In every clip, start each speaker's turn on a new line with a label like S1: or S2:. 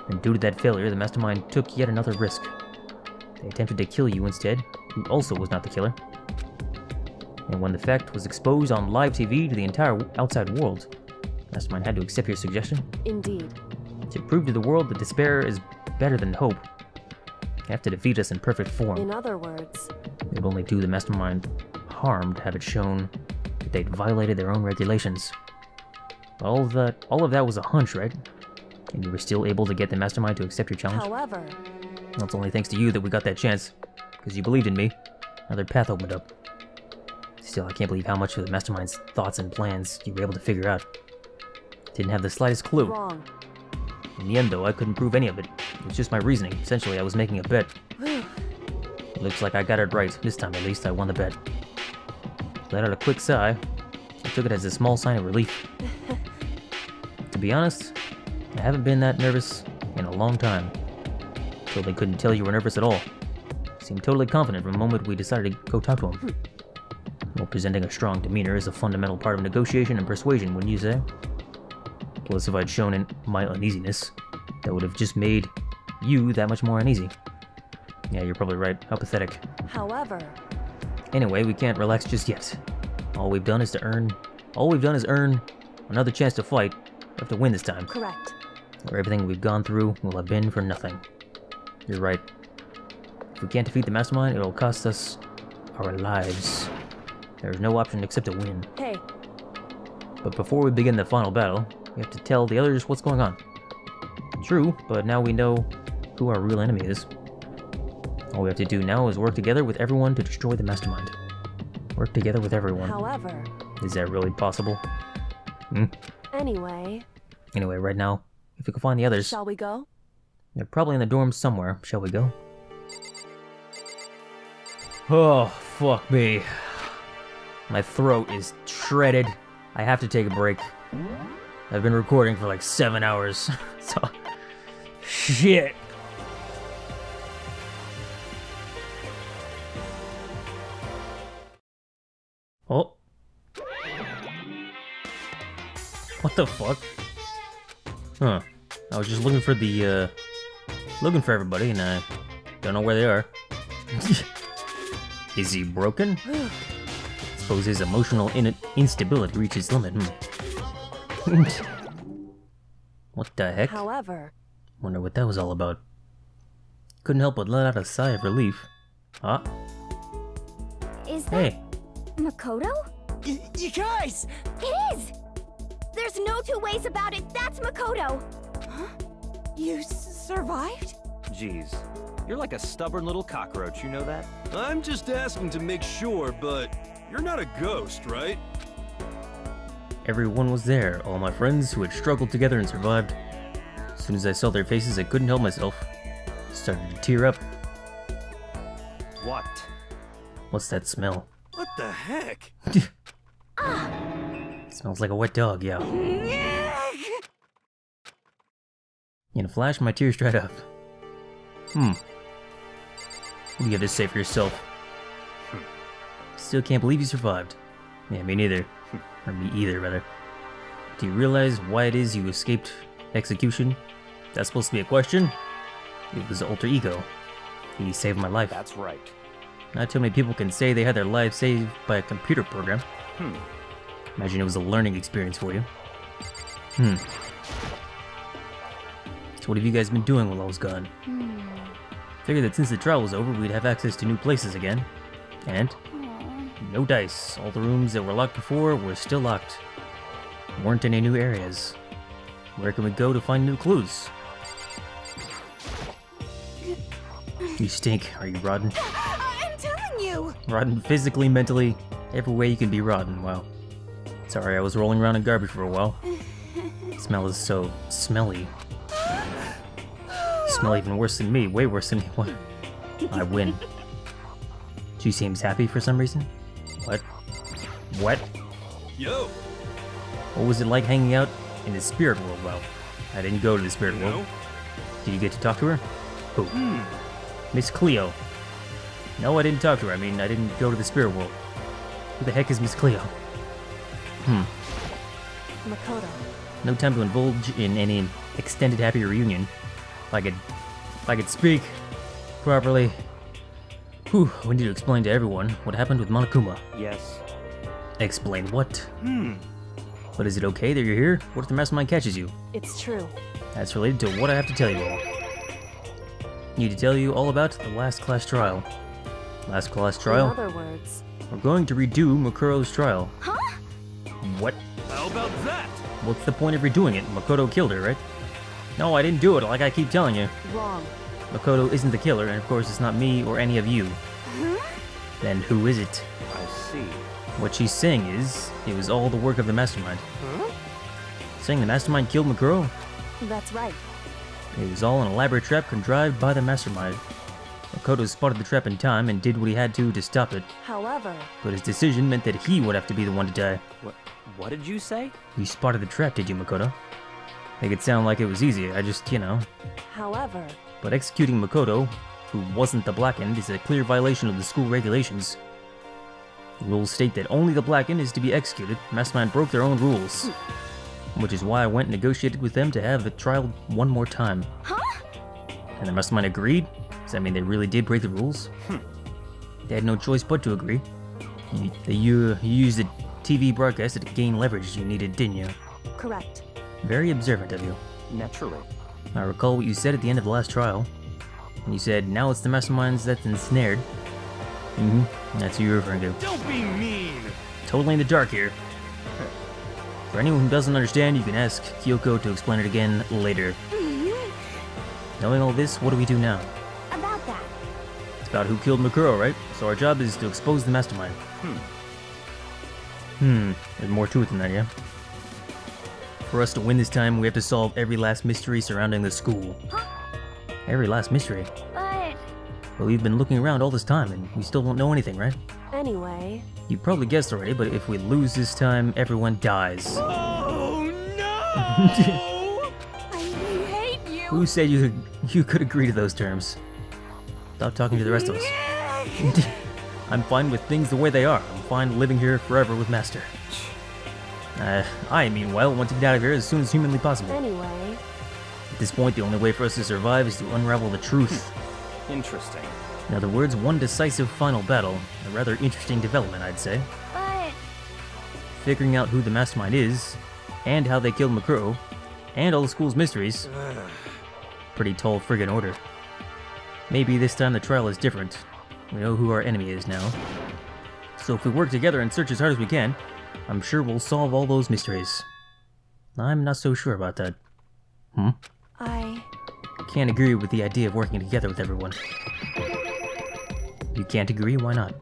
S1: And due to that failure, the mastermind took yet another risk. They attempted to kill you instead, who also was not the killer. And when the fact was exposed on live TV to the entire outside world, the mastermind had to accept your suggestion.
S2: Indeed.
S1: To prove to the world that despair is better than hope, you have to defeat us in perfect form.
S2: In other words,
S1: It would only do the mastermind harm to have it shown that they'd violated their own regulations. All of that was a hunch, right? And you were still able to get the mastermind to accept your challenge?
S2: however,
S1: Well, it's only thanks to you that we got that chance, because you believed in me. Another path opened up. Still, I can't believe how much of the mastermind's thoughts and plans you were able to figure out. Didn't have the slightest clue.
S2: wrong.
S1: In the end, though, I couldn't prove any of it. It was just my reasoning. Essentially, I was making a bet. It looks like I got it right. This time, at least, I won the bet. Let out a quick sigh. I took it as a small sign of relief. To be honest, I haven't been that nervous in a long time. Totally couldn't tell you were nervous at all. Seemed totally confident from the moment we decided to go talk to him. Well, presenting a strong demeanor is a fundamental part of negotiation and persuasion, wouldn't you say? Plus, if I'd shown in my uneasiness, that would have just made you that much more uneasy. Yeah, you're probably right. How pathetic.
S2: However,
S1: Anyway, we can't relax just yet. All we've done is earn another chance to fight. We have to win this time.
S2: correct.
S1: Or everything we've gone through will have been for nothing. You're right. If we can't defeat the mastermind, it'll cost us our lives. There's no option except to win.
S2: Hey,
S1: But before we begin the final battle, we have to tell the others what's going on. True, but now we know who our real enemy is. All we have to do now is work together with everyone to destroy the mastermind. Work together with everyone.
S2: however,
S1: Is that really possible?
S2: anyway,
S1: Anyway, right now, if we can find the others,
S2: shall we go?
S1: they're probably in the dorms somewhere. Shall we go? Oh, fuck me. My throat is shredded. I have to take a break. I've been recording for like 7 hours. So, shit. Oh. What the fuck? Huh. I was just looking for the, looking for everybody, and I don't know where they are. Is he broken? Suppose his emotional instability reaches limit. What the heck?
S2: However,
S1: Wonder what that was all about. Couldn't help but let out a sigh of relief. Huh?
S3: Is that
S1: Hey.
S3: Makoto?
S4: You guys!
S3: It is! There's no two ways about it, that's Makoto!
S4: Huh? You survived?
S5: Jeez, you're like a stubborn little cockroach, you know that?
S6: I'm just asking to make sure, but you're not a ghost, right?
S1: Everyone was there, all my friends who had struggled together and survived. As soon as I saw their faces, I couldn't help myself. Started to tear up.
S5: What?
S1: What's that smell?
S6: What the heck?
S1: Smells like a wet dog, yeah. In a flash, my tears dried up. What do you have to say for yourself? Still can't believe you survived. Yeah, me neither. Or me either, rather. Do you realize why it is you escaped execution? That's supposed to be a question? It was alter ego. He saved my life.
S5: That's right.
S1: Not too many people can say they had their lives saved by a computer program. Imagine it was a learning experience for you. So what have you guys been doing while I was gone? Figured that since the trial was over, we'd have access to new places again. And? No dice. All the rooms that were locked before were still locked. Weren't any new areas. Where can we go to find new clues? You stink. Are you rotten?
S4: I'm telling you!
S1: Rotten physically, mentally, every way you can be rotten. Wow. Sorry, I was rolling around in garbage for a while. The smell is so smelly. Smell even worse than me. Way worse than me. What? I win. She seems happy for some reason. What? What?
S6: Yo,
S1: What was it like hanging out in the spirit world? Well, I didn't go to the spirit world.
S6: no?
S1: Did you get to talk to her? Who? Miss Cleo. No, I didn't talk to her. I mean, I didn't go to the spirit world. Who the heck is Miss Cleo?
S2: Makoto.
S1: No time to indulge in any extended happy reunion. If I could speak properly. Whew, we need to explain to everyone what happened with Monokuma.
S5: Yes.
S1: Explain what? But is it okay that you're here? What if the mastermind catches you?
S2: It's true.
S1: That's related to what I have to tell you all. Need to tell you all about the last class trial. Last class trial?
S2: In other words,
S1: We're going to redo Makoto's trial.
S3: Huh?
S1: What?
S6: How about that?
S1: What's the point of redoing it? Makoto killed her, right? No, I didn't do it, like I keep telling you.
S2: wrong.
S1: Makoto isn't the killer, and of course it's not me or any of you. Then who is it?
S5: I see.
S1: What she's saying is, it was all the work of the mastermind. Saying the mastermind killed Makoto?
S2: That's right.
S1: It was all an elaborate trap contrived by the mastermind. Makoto spotted the trap in time and did what he had to stop it,
S2: However,
S1: but his decision meant that he would have to be the one to die.
S5: What did you say?
S1: You spotted the trap, did you, Makoto? Make it sound like it was easy, I just,
S2: however,
S1: But executing Makoto, who wasn't the Blackened, is a clear violation of the school regulations. The rules state that only the Blackened is to be executed. Mastermind broke their own rules. Which is why I went and negotiated with them to have the trial one more time.
S3: Huh?
S1: And the Mastermind agreed? Does that mean they really did break the rules? They had no choice but to agree. You used the TV broadcast to gain leverage you needed, didn't you?
S2: correct.
S1: Very observant of you.
S5: Naturally.
S1: I recall what you said at the end of the last trial. And you said, now it's the Masterminds that's ensnared. That's who you're referring to.
S6: Don't be mean!
S1: Totally in the dark here. For anyone who doesn't understand, you can ask Kyoko to explain it again later. Knowing all this, what do we do now?
S3: About that.
S1: It's about who killed Makuro, right? So our job is to expose the mastermind. There's more to it than that, yeah? For us to win this time, we have to solve every last mystery surrounding the school. Every last mystery?
S3: But
S1: But we've been looking around all this time, and we still don't know anything, right?
S2: Anyway,
S1: You probably guessed already, but if we lose this time, everyone dies.
S6: Oh no!
S4: I hate you.
S1: Who said you could agree to those terms? Stop talking to the rest of us. I'm fine with things the way they are. I'm fine living here forever with Master. I, meanwhile, want to get out of here as soon as humanly possible.
S2: anyway,
S1: At this point, the only way for us to survive is to unravel the truth.
S5: Interesting.
S1: In other words, one decisive final battle. A rather interesting development, I'd say. Figuring out who the mastermind is, and how they killed Makuro, and all the school's mysteries. Pretty tall friggin' order. Maybe this time the trial is different. We know who our enemy is now. So if we work together and search as hard as we can, I'm sure we'll solve all those mysteries. I'm not so sure about that.
S2: I
S1: Can't agree with the idea of working together with everyone. You can't agree? Why not?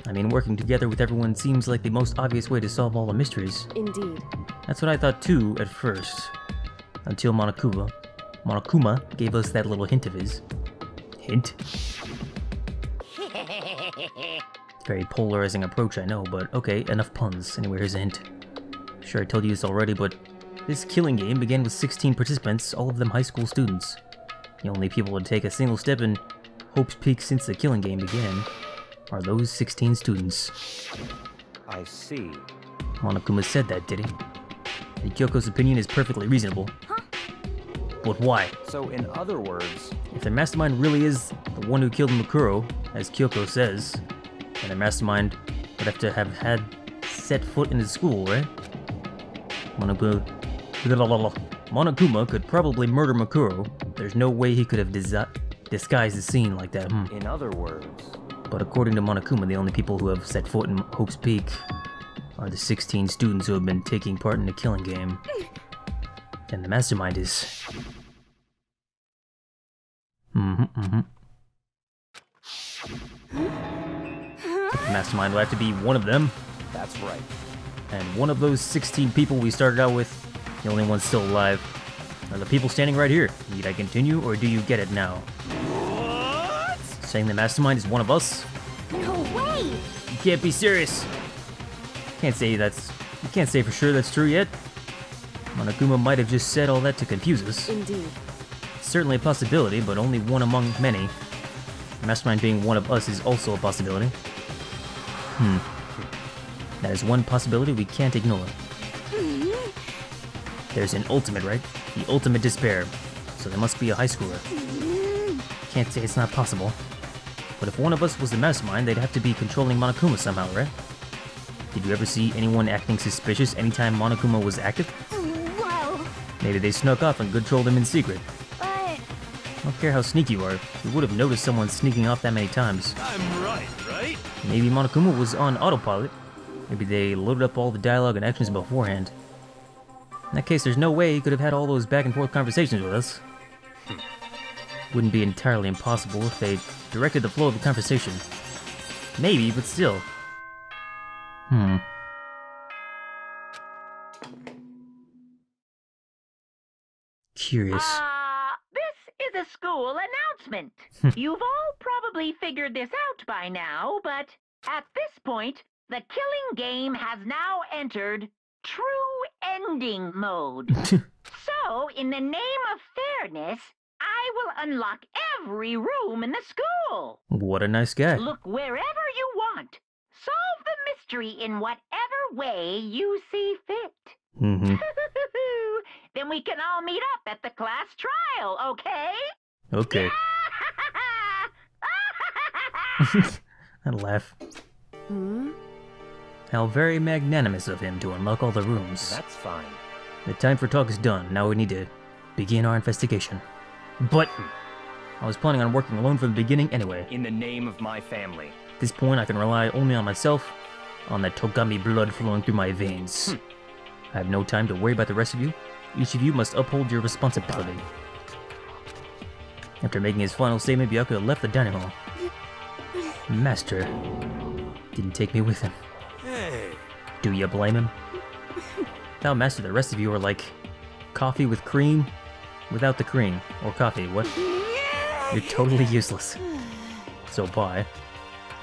S1: I mean, working together with everyone seems like the most obvious way to solve all the mysteries.
S2: indeed.
S1: That's what I thought too, at first. Until Monokuma gave us that little hint of his. Hint? Very polarizing approach, I know, but okay, enough puns. Anyway, here's a hint. Sure, I told you this already, but this killing game began with 16 participants, all of them high school students. The only people to take a single step in Hope's Peak since the killing game began are those 16 students.
S5: I see.
S1: Monokuma said that, did he? And Kyoko's opinion is perfectly reasonable. But why?
S5: So, in other words,
S1: If the mastermind really is the one who killed Makuro, as Kyoko says, then the mastermind would have to have had set foot in the school, right? Monokuma could probably murder Makuro. There's no way he could have disguised the scene like that,
S5: in other words,
S1: But according to Monokuma, the only people who have set foot in Hope's Peak are the 16 students who have been taking part in the killing game. And the mastermind is... The mastermind will have to be one of them,
S5: that's right.
S1: and one of those 16 people we started out with, the only ones still alive, are the people standing right here. Need I continue, or do you get it now?
S6: What?
S1: Saying the mastermind is one of us?
S3: no way!
S1: You can't be serious. You can't say for sure that's true yet. Monokuma might have just said all that to confuse us.
S2: Indeed.
S1: It's certainly a possibility, but only one among many. Mastermind being one of us is also a possibility. That is one possibility we can't ignore. There's an ultimate, right? The ultimate despair. so there must be a high schooler. Can't say it's not possible. But if one of us was the mastermind, they'd have to be controlling Monokuma somehow, right? Did you ever see anyone acting suspicious anytime Monokuma was active?
S3: Well,
S1: Maybe they snuck off and controlled him in secret.
S3: but
S1: I don't care how sneaky you are, you would have noticed someone sneaking off that many times.
S6: I'm right, right?
S1: Maybe Monokuma was on autopilot. Maybe they loaded up all the dialogue and actions beforehand. In that case, there's no way he could have had all those back and forth conversations with us. Wouldn't be entirely impossible if they directed the flow of the conversation. Maybe, but still. Curious.
S7: This is a school announcement. You've all probably figured this out by now, but at this point, the killing game has now entered true ending mode. So, in the name of fairness, I will unlock every room in the school.
S1: What a nice guy.
S7: Look wherever you want. Solve the mystery in whatever way you see fit. Then we can all meet up at the class trial, okay?
S1: Okay. I laugh. How very magnanimous of him to unlock all the rooms.
S5: That's fine.
S1: The time for talk is done. Now we need to begin our investigation. But I was planning on working alone from the beginning anyway.
S5: In the name of my family.
S1: At this point, I can rely only on myself, on that Togami blood flowing through my veins. I have no time to worry about the rest of you. Each of you must uphold your responsibility. After making his final statement, Byakuya left the dining hall. Master didn't take me with him.
S6: Hey.
S1: Do you blame him? Now, Master, the rest of you are like coffee with cream without the cream. Or coffee, what? You're totally useless. So bye.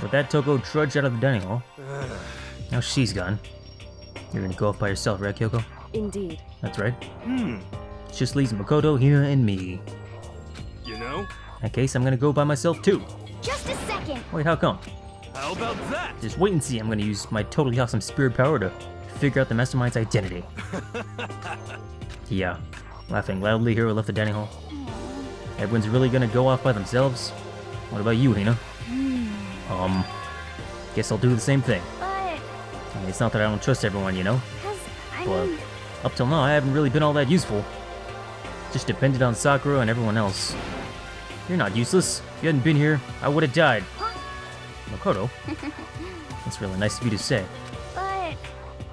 S1: With that, Toko trudged out of the dining hall. Now she's gone. You're gonna go off by yourself, right, Kyoko?
S2: Indeed.
S1: That's right. Just leaves Makoto, Hina, and me.
S6: You know?
S1: In that case, I'm gonna go by myself too.
S3: just a second.
S1: Wait, how come?
S6: How about that?
S1: Just wait and see. I'm gonna use my totally awesome spirit power to figure out the mastermind's identity. Yeah. Laughing loudly, Hiro left the dining hall. Everyone's really gonna go off by themselves? What about you, Hina? Guess I'll do the same thing.
S3: But,
S1: I mean, it's not that I don't trust everyone, you know?
S3: cause, I
S1: But
S3: mean,
S1: up till now, I haven't really been all that useful. Just depended on Sakura and everyone else. You're not useless. If you hadn't been here, I would have died. Makoto? That's really nice of you to say.
S3: but,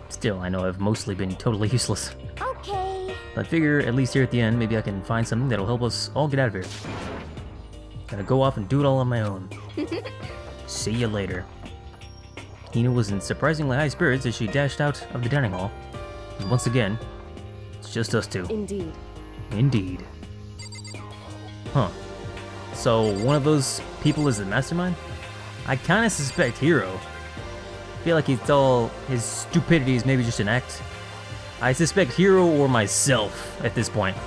S1: Still, I know I've mostly been totally useless.
S3: okay.
S1: I figure, at least here at the end, maybe I can find something that'll help us all get out of here. Gotta go off and do it all on my own. See you later. Hina was in surprisingly high spirits as she dashed out of the dining hall. And once again, it's just us two.
S2: Indeed.
S1: Indeed. Huh. So, one of those people is the mastermind? I kinda suspect Hiro. I feel like his stupidity is maybe just an act. I suspect Hiro or myself at this point.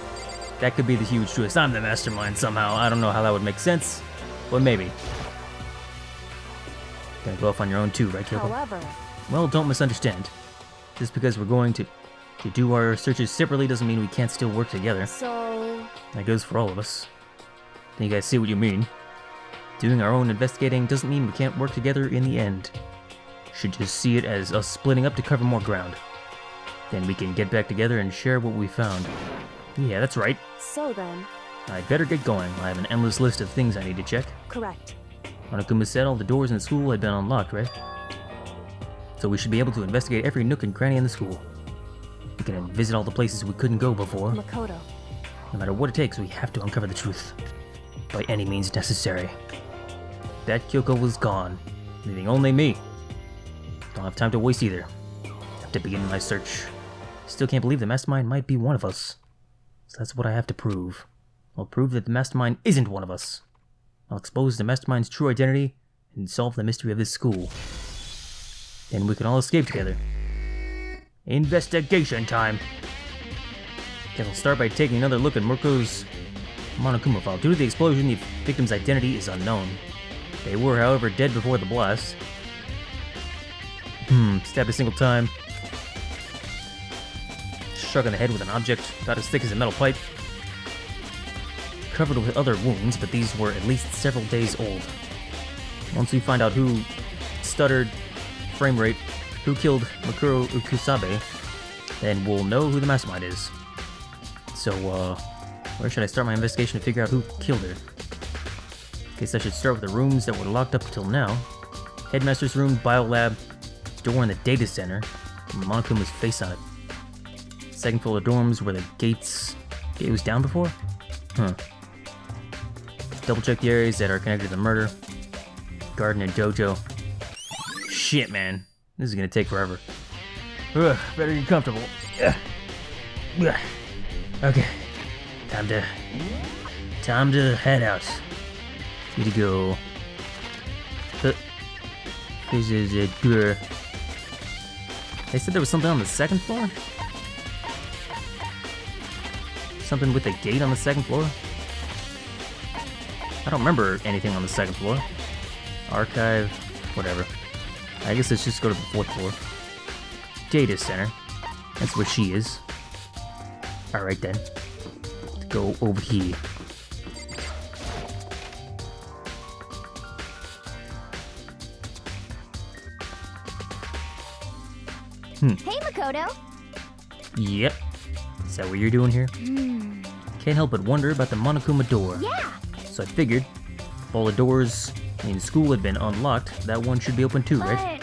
S1: That could be the huge twist. I'm the mastermind somehow. I don't know how that would make sense, but maybe. Gonna go off on your own too, right, Kyoko?
S2: However,
S1: Well, don't misunderstand. Just because we're going to do our searches separately doesn't mean we can't still work together.
S2: so
S1: That goes for all of us. You guys see what you mean. Doing our own investigating doesn't mean we can't work together in the end. Should just see it as us splitting up to cover more ground. Then we can get back together and share what we found. Yeah, that's right.
S2: so then,
S1: I'd better get going. I have an endless list of things I need to check.
S2: correct.
S1: Monokuma said all the doors in the school had been unlocked, right? So we should be able to investigate every nook and cranny in the school. We can visit all the places we couldn't go before.
S2: Makoto.
S1: No matter what it takes, we have to uncover the truth. By any means necessary. That Kyoko was gone, leaving only me. Don't have time to waste either. Have to begin my search. Still can't believe the mastermind might be one of us. So that's what I have to prove. I'll prove that the mastermind isn't one of us. I'll expose the mastermind's true identity and solve the mystery of this school. Then we can all escape together. Investigation time! Guess I'll start by taking another look at Murko's Monokuma file. Due to the explosion, the victim's identity is unknown. They were, however, dead before the blast. Stabbed a single time. Struck on the head with an object about as thick as a metal pipe. covered with other wounds, but these were at least several days old. Once we find out who stuttered, frame rate, who killed Makuro Ukusabe, then we'll know who the mastermind is. So, where should I start my investigation to figure out who killed her? Guess I should start with the rooms that were locked up until now. Headmaster's room, biolab, door in the data center, Monokuma's face on it. Second floor of dorms where the gate was down before? Huh. Double check the areas that are connected to the murder. Garden and dojo. Shit, man. This is gonna take forever. Ugh, better get comfortable. Ugh. Ugh. Okay. Time to head out. Here to go. This is it. They said there was something on the second floor? Something with a gate on the second floor? I don't remember anything on the second floor. Archive, whatever. I guess let's just go to the fourth floor. Data center. That's where she is. Alright then. Let's go over here.
S3: Hey, Makoto.
S1: Yep. Is that what you're doing here? Can't help but wonder about the Monokuma door.
S3: Yeah.
S1: So I figured, if all the doors in school had been unlocked, that one should be open too, right?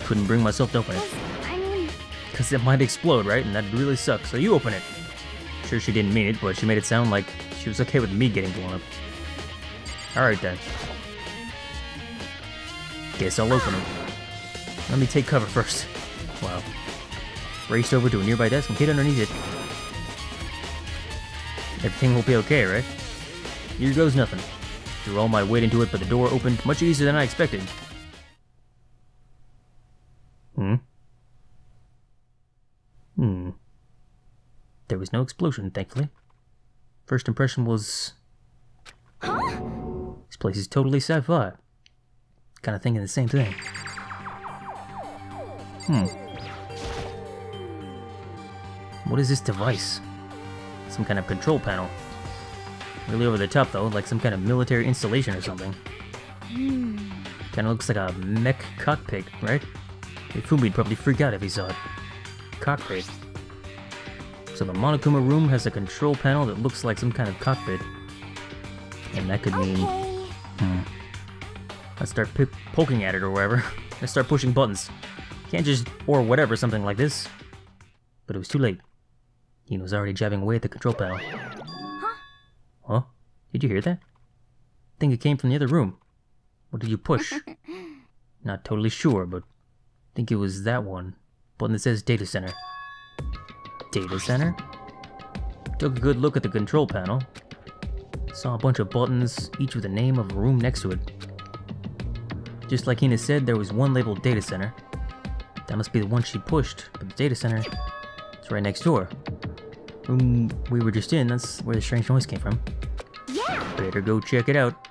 S1: Couldn't bring myself to open it.
S3: I mean...
S1: Because it might explode, right? And that'd really suck, so you open it. Sure she didn't mean it, but she made it sound like she was okay with me getting blown up. Alright then. Guess I'll open it. Let me take cover first. Wow. Raced over to a nearby desk and hid underneath it. Everything will be okay, right? Here goes nothing. Threw all my weight into it, but the door opened much easier than I expected. There was no explosion, thankfully. First impression was...
S3: Huh?
S1: This place is totally sci-fi. Kinda thinking the same thing. What is this device? Some kind of control panel. Really over the top though, like some kind of military installation or something. Kinda looks like a mech cockpit, right? Fumi'd probably freak out if he saw it. Cockpit. So the Monokuma room has a control panel that looks like some kind of cockpit. And that could mean... Let's start poking at it or wherever. Let's start pushing buttons. Can't just... or whatever, something like this. But it was too late. He was already jabbing away at the control panel. Huh? Did you hear that? I think it came from the other room. What did you push? Not totally sure, but I think it was that one. Button that says Data Center. Data Center? Took a good look at the control panel. Saw a bunch of buttons, each with the name of a room next to it. Just like Hina said, there was one labeled Data Center. That must be the one she pushed, but the Data Center is right next door. Room we were just in, that's where the strange noise came from.
S3: Yeah.
S1: Better go check it out.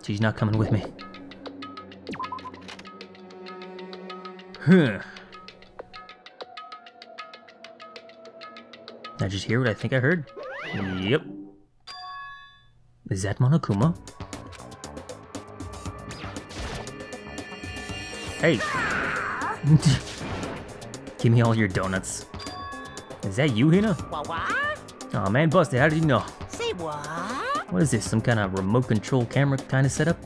S1: She's not coming with me. Huh. Did I just hear what I think I heard? Yep. Is that Monokuma? Hey! Give me all your donuts. Is that you, Hina?
S4: What?
S1: Aw, man, busted. How did you know?
S4: Say what?
S1: What is this? Some kind of remote control camera kind of setup?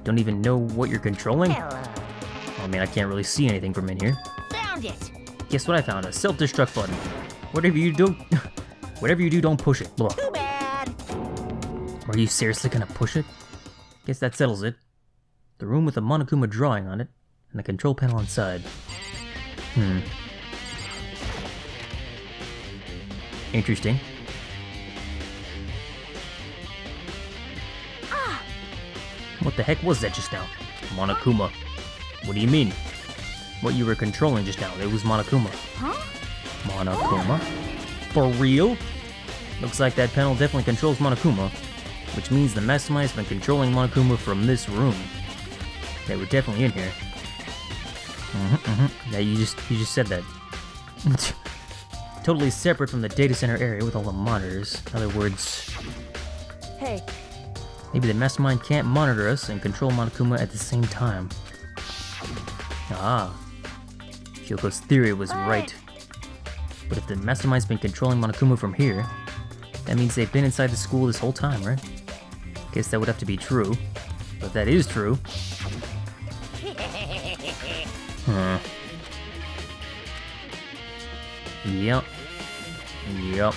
S1: Don't even know what you're controlling?
S4: Hello.
S1: I mean, I can't really see anything from in here.
S4: Found it.
S1: Guess what I found? A self-destruct button. Whatever you do, don't push it. Look.
S4: Too bad.
S1: Are you seriously gonna push it? Guess that settles it. The room with the Monokuma drawing on it, and the control panel inside. Interesting. What the heck was that just now? Monokuma. What do you mean? What you were controlling just now, it was Monokuma.
S3: Huh?
S1: Monokuma? For real? Looks like that panel definitely controls Monokuma, which means the mastermind has been controlling Monokuma from this room. They were definitely in here. Yeah, you just said that. totally separate from the data center area with all the monitors. In other words,
S2: Hey,
S1: maybe the mastermind can't monitor us and control Monokuma at the same time. Ah, Kyoko's theory was right. But if the mastermind's been controlling Monokuma from here, that means they've been inside the school this whole time, right? Guess that would have to be true. But if that is true... Yep.